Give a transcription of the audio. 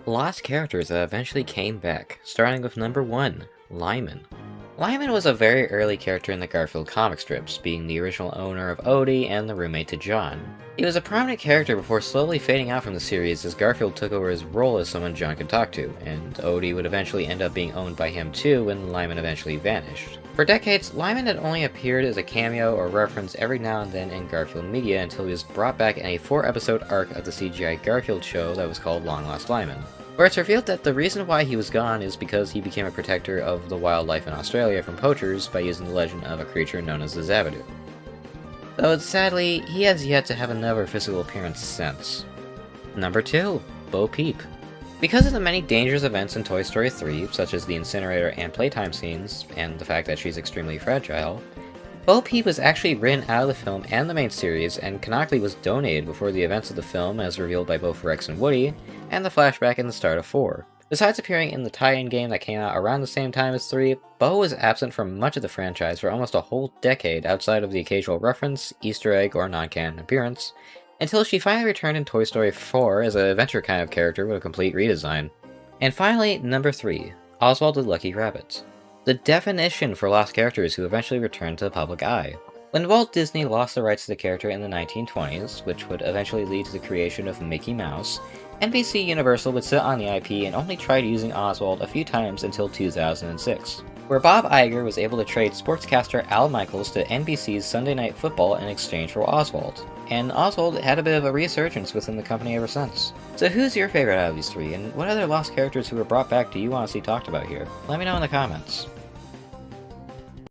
lost characters that eventually came back, starting with number 1, Lyman. Lyman was a very early character in the Garfield comic strips, being the original owner of Odie and the roommate to John. He was a prominent character before slowly fading out from the series as Garfield took over his role as someone John could talk to, and Odie would eventually end up being owned by him too when Lyman eventually vanished. For decades, Lyman had only appeared as a cameo or reference every now and then in Garfield media until he was brought back in a 4-episode arc of the CGI Garfield show that was called Long Lost Lyman, where it's revealed that the reason why he was gone is because he became a protector of the wildlife in Australia from poachers by using the legend of a creature known as the Xanadu. Though sadly, he has yet to have another physical appearance since. Number 2, Bo Peep. Because of the many dangerous events in Toy Story 3, such as the incinerator and playtime scenes, and the fact that she's extremely fragile, Bo Peep was actually written out of the film and the main series, and canonically was donated before the events of the film as revealed by both Rex and Woody, and the flashback in the start of 4. Besides appearing in the tie-in game that came out around the same time as 3, Bo was absent from much of the franchise for almost a whole decade outside of the occasional reference, Easter egg, or non-canon appearance, until she finally returned in Toy Story 4 as an adventure kind of character with a complete redesign. And finally, number 3, Oswald the Lucky Rabbit. The definition for lost characters who eventually returned to the public eye. When Walt Disney lost the rights to the character in the 1920s, which would eventually lead to the creation of Mickey Mouse, NBC Universal would sit on the IP and only tried using Oswald a few times until 2006, where Bob Iger was able to trade sportscaster Al Michaels to NBC's Sunday Night Football in exchange for Oswald, and Oswald had a bit of a resurgence within the company ever since. So who's your favorite out of these 3, and what other lost characters who were brought back do you want to see talked about here? Let me know in the comments.